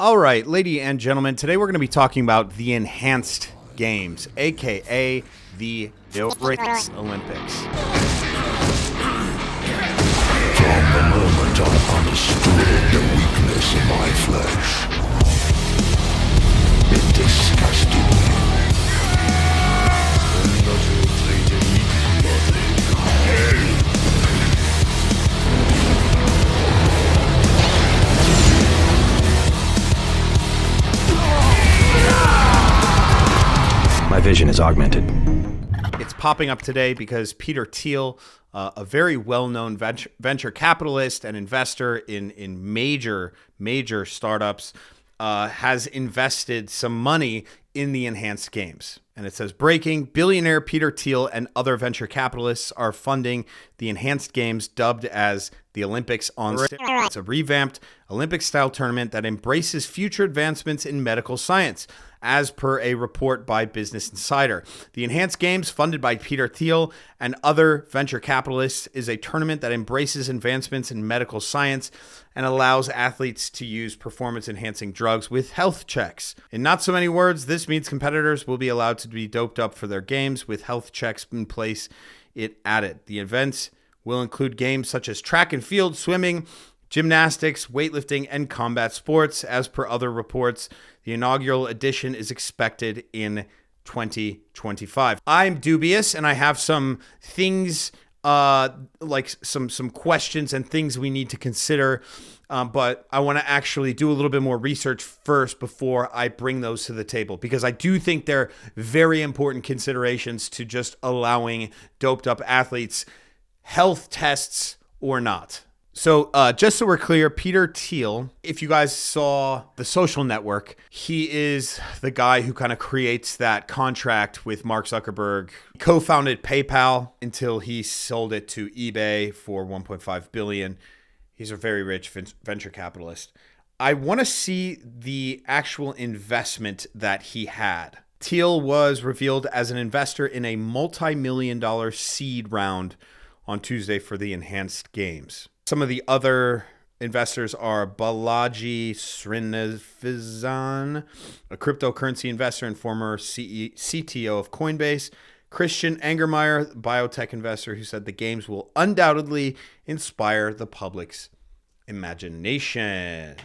All right, ladies and gentlemen, today we're going to be talking about the enhanced games, aka the Steroid Olympics. From the moment I understood the weakness of my flesh, it disgusted me. My vision is augmented. It's popping up today because Peter Thiel, a very well-known venture capitalist and investor in major startups, has invested some money in the enhanced games. And it says, breaking, billionaire Peter Thiel and other venture capitalists are funding the enhanced games dubbed as the Olympics on Steroids. It's a revamped Olympic-style tournament that embraces future advancements in medical science, as per a report by Business Insider. The Enhanced Games, funded by Peter Thiel and other venture capitalists, is a tournament that embraces advancements in medical science and allows athletes to use performance-enhancing drugs with health checks. In not so many words, this means competitors will be allowed to be doped up for their games with health checks in place, it added. The events will include games such as track and field, swimming, gymnastics, weightlifting, and combat sports. As per other reports, the inaugural edition is expected in 2025. I'm dubious, and I have some things, like some questions and things we need to consider, but I want to actually do a little bit more research first before I bring those to the table, because I do think they're very important considerations to just allowing doped up athletes health tests or not. So just so we're clear, Peter Thiel, if you guys saw The Social Network, he is the guy who kind of creates that contract with Mark Zuckerberg. He co-founded PayPal until he sold it to eBay for $1.5 billion. He's a very rich venture capitalist. I want to see the actual investment that he had. Thiel was revealed as an investor in a multi-million-dollar seed round on Tuesday for the Enhanced Games. Some of the other investors are Balaji Srinivasan, a cryptocurrency investor and former CTO of Coinbase, Christian Angermeyer, biotech investor who said the games will undoubtedly inspire the public's imagination.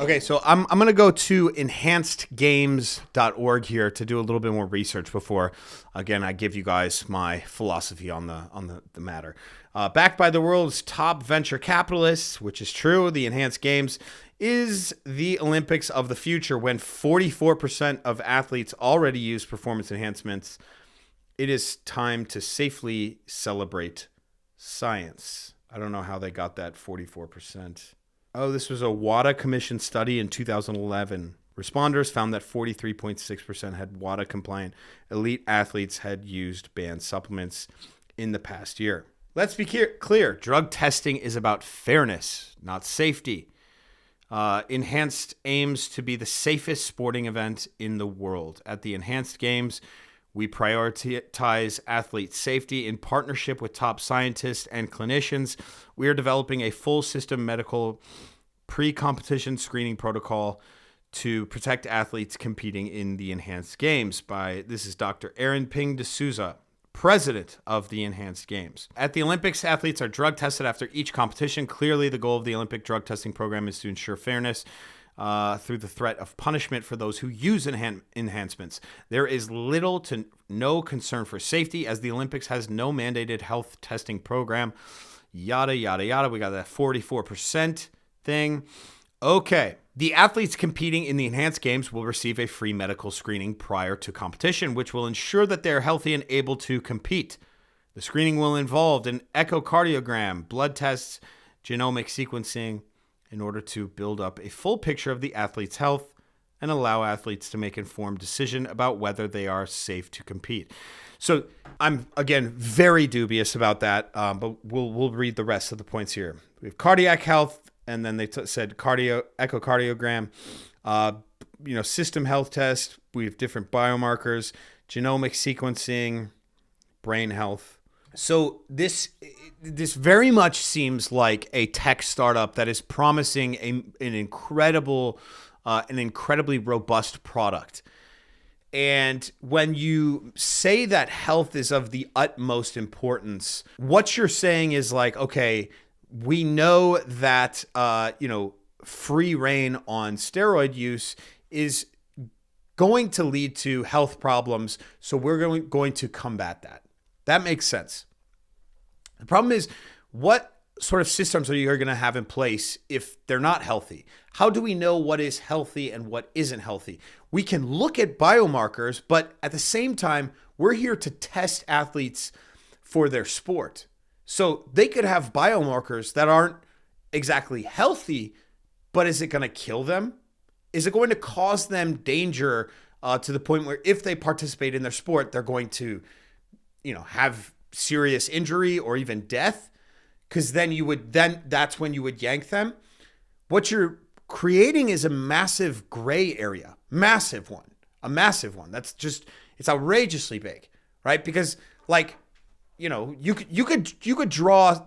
Okay, so I'm going to go to enhancedgames.org here to do a little bit more research before, again, I give you guys my philosophy on the matter. Backed by the world's top venture capitalists, which is true, the Enhanced Games is the Olympics of the future. When 44% of athletes already use performance enhancements, it is time to safely celebrate science. I don't know how they got that 44%. Oh, this was a WADA Commission study in 2011. Responders found that 43.6% had WADA compliant elite athletes had used banned supplements in the past year. Let's be clear. Drug testing is about fairness, not safety. Enhanced aims to be the safest sporting event in the world. At the Enhanced Games, we prioritize athlete safety in partnership with top scientists and clinicians. We are developing a full system medical pre-competition screening protocol to protect athletes competing in the Enhanced Games. This is Dr. Aaron Ping D'Souza, president of the Enhanced Games. At the Olympics, athletes are drug tested after each competition. Clearly, the goal of the Olympic drug testing program is to ensure fairness through the threat of punishment for those who use enhancements. There is little to no concern for safety, as the Olympics has no mandated health testing program. Yada, yada, yada. We got that 44% thing. Okay. The athletes competing in the Enhanced Games will receive a free medical screening prior to competition, which will ensure that they're healthy and able to compete. The screening will involve an echocardiogram, blood tests, genomic sequencing, in order to build up a full picture of the athlete's health and allow athletes to make an informed decision about whether they are safe to compete. So I'm, again, very dubious about that, but we'll read the rest of the points here. We have cardiac health, and then they said echocardiogram, system health test. We have different biomarkers, genomic sequencing, brain health. So this very much seems like a tech startup that is promising an incredibly robust product. And when you say that health is of the utmost importance, what you're saying is like, okay, we know that free reign on steroid use is going to lead to health problems, so we're going to combat that. That makes sense. The problem is, what sort of systems are you going to have in place if they're not healthy? How do we know what is healthy and what isn't healthy? We can look at biomarkers, but at the same time, we're here to test athletes for their sport. So they could have biomarkers that aren't exactly healthy, but is it going to kill them? Is it going to cause them danger to the point where if they participate in their sport, they're going to, have serious injury or even death? Because then that's when you would yank them. What you're creating is a massive gray area, a massive one. It's outrageously big, right? Because you could draw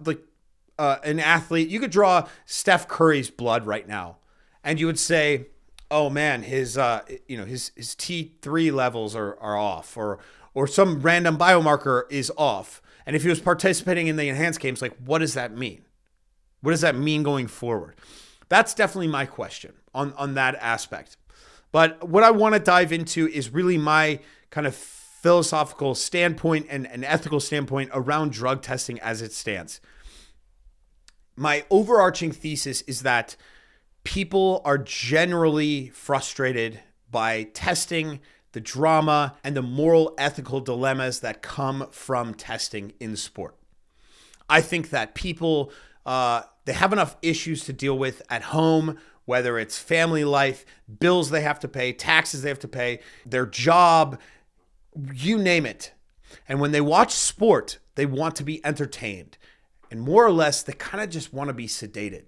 an athlete, you could draw Steph Curry's blood right now, and you would say, oh man, his T3 levels are off, or some random biomarker is off. And if he was participating in the enhanced games, what does that mean? What does that mean going forward? That's definitely my question on that aspect. But what I want to dive into is really my kind of philosophical standpoint and an ethical standpoint around drug testing as it stands. My overarching thesis is that people are generally frustrated by testing, the drama, and the moral ethical dilemmas that come from testing in sport. I think that people, they have enough issues to deal with at home, whether it's family life, bills they have to pay, taxes they have to pay, their job, you name it. And when they watch sport, they want to be entertained. And more or less, they kind of just want to be sedated.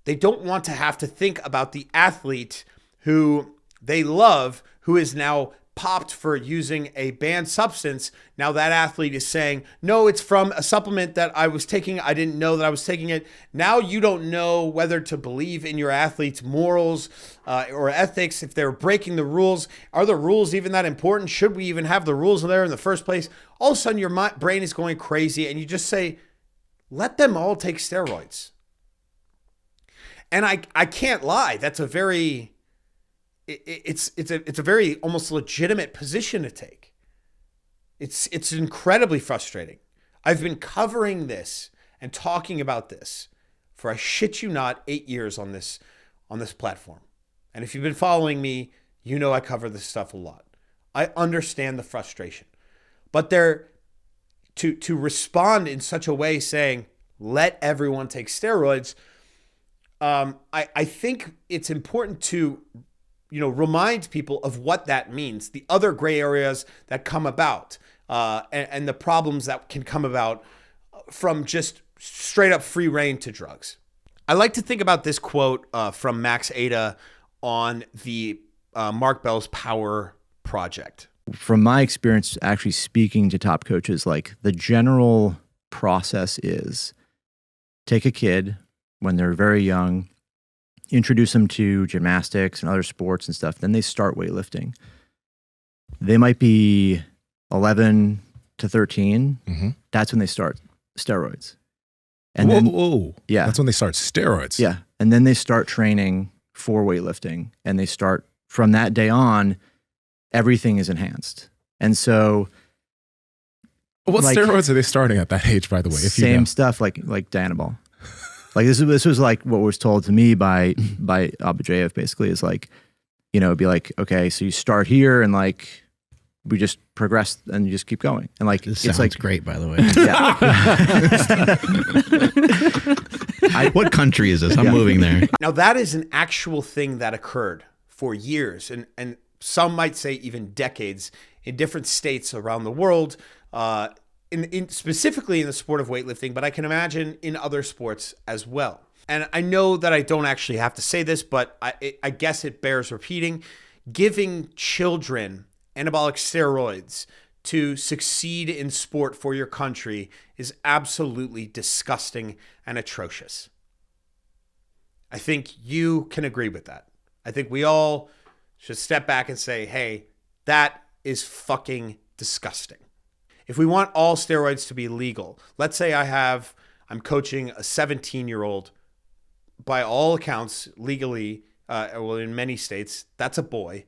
They don't want to have to think about the athlete who they love, who is now popped for using a banned substance. Now that athlete is saying, no, it's from a supplement that I was taking. I didn't know that I was taking it. Now you don't know whether to believe in your athlete's morals or ethics, if they're breaking the rules. Are the rules even that important? Should we even have the rules there in the first place? All of a sudden your brain is going crazy and you just say, let them all take steroids. And I can't lie. That's a very... It's a very almost legitimate position to take. It's incredibly frustrating. I've been covering this and talking about this for, I shit you not, 8 years on this platform. And if you've been following me, you know I cover this stuff a lot. I understand the frustration. But to respond in such a way saying, let everyone take steroids, I think it's important to remind people of what that means, the other gray areas that come about, and the problems that can come about from just straight up free reign to drugs. I like to think about this quote from Max Ada on the Mark Bell's Power Project. From my experience actually speaking to top coaches, the general process is take a kid when they're very young, introduce them to gymnastics and other sports and stuff. Then they start weightlifting. They might be 11 to 13. Mm-hmm. That's when they start steroids. And whoa. Yeah. That's when they start steroids. Yeah. And then they start training for weightlifting. And they start, from that day on, everything is enhanced. And so... What steroids are they starting at that age, by the way? Same stuff like Dianabol. This was what was told to me by Abujayev, basically, is it'd be okay, so you start here and we just progress and you just keep going. And this sounds great, by the way. Yeah. What country is this? I'm moving there. Now that is an actual thing that occurred for years and some might say even decades in different states around the world, specifically in the sport of weightlifting, but I can imagine in other sports as well. And I know that I don't actually have to say this, but I guess it bears repeating. Giving children anabolic steroids to succeed in sport for your country is absolutely disgusting and atrocious. I think you can agree with that. I think we all should step back and say, hey, that is fucking disgusting. If we want all steroids to be legal, let's say I'm coaching a 17-year-old, by all accounts, legally, in many states, that's a boy,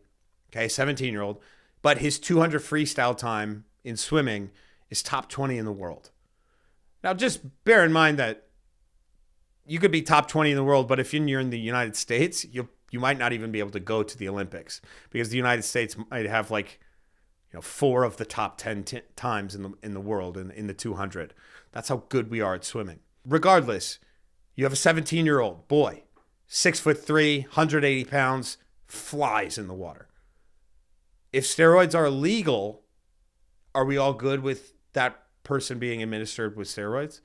okay, 17-year-old, but his 200 freestyle time in swimming is top 20 in the world. Now, just bear in mind that you could be top 20 in the world, but if you're in the United States, you might not even be able to go to the Olympics because the United States might have 4 of the top 10 times in the world in the 200. That's how good we are at swimming. Regardless, you have a 17-year-old boy, 6'3", 180 pounds, flies in the water. If steroids are illegal, are we all good with that person being administered with steroids?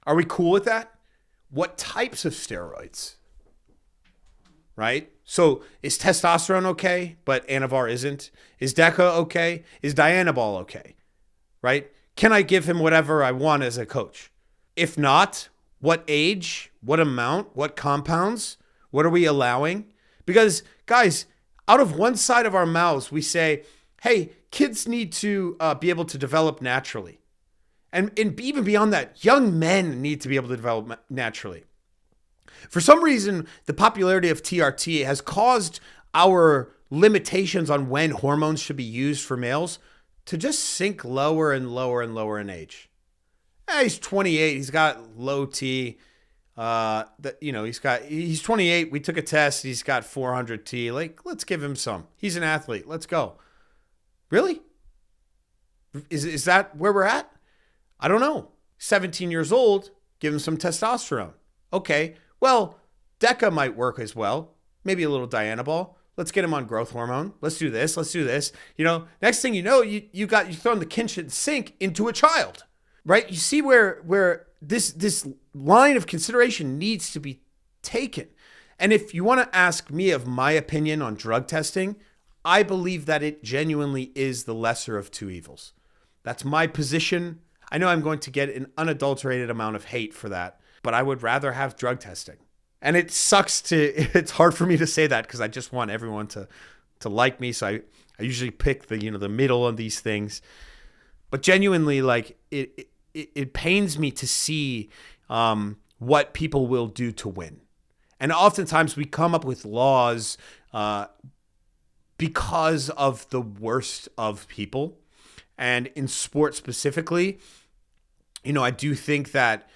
Are we cool with that? What types of steroids? Right? So is testosterone okay, but Anavar isn't? Is Deca okay? Is Dianabol okay? Right? Can I give him whatever I want as a coach? If not, what age, what amount, what compounds, what are we allowing? Because, guys, out of one side of our mouths, we say, hey, kids need to be able to develop naturally. And even beyond that, young men need to be able to develop naturally. For some reason, the popularity of TRT has caused our limitations on when hormones should be used for males to just sink lower and lower and lower in age. He's 28. He's got low T. He's 28. We took a test. He's got 400 T. Let's give him some. He's an athlete. Let's go. Really? Is that where we're at? I don't know. 17 years old, give him some testosterone. Okay, well, Deca might work as well. Maybe a little Dianabol. Let's get him on growth hormone. Let's do this. Next thing you know, you're throwing the kitchen sink into a child, right? You see where this line of consideration needs to be taken. And if you want to ask me of my opinion on drug testing, I believe that it genuinely is the lesser of two evils. That's my position. I know I'm going to get an unadulterated amount of hate for that, but I would rather have drug testing. And it sucks it's hard for me to say that because I just want everyone to like me. So I usually pick the middle on these things. But genuinely, it pains me to see what people will do to win. And oftentimes we come up with laws because of the worst of people. And in sports specifically, I do think that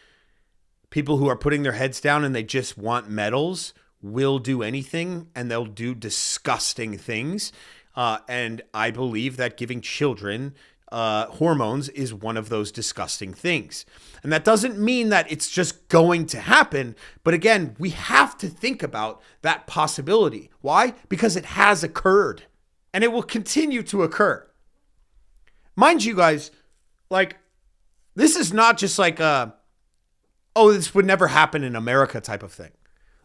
people who are putting their heads down and they just want medals will do anything, and they'll do disgusting things. And I believe that giving children hormones is one of those disgusting things. And that doesn't mean that it's just going to happen. But again, we have to think about that possibility. Why? Because it has occurred and it will continue to occur. Mind you guys, this is not just this would never happen in America type of thing.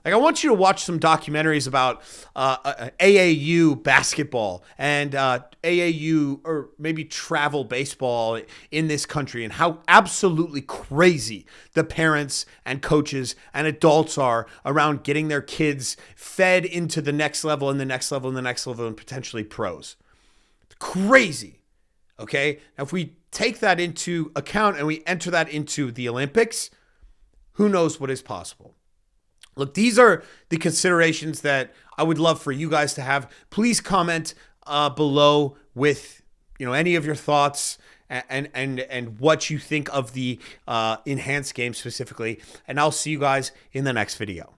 I want you to watch some documentaries about AAU basketball and AAU or maybe travel baseball in this country and how absolutely crazy the parents and coaches and adults are around getting their kids fed into the next level and the next level and the next level and potentially pros. Crazy. Okay, now if we take that into account and we enter that into the Olympics, who knows what is possible? Look, these are the considerations that I would love for you guys to have. Please comment below with any of your thoughts and what you think of the enhanced game specifically, and I'll see you guys in the next video.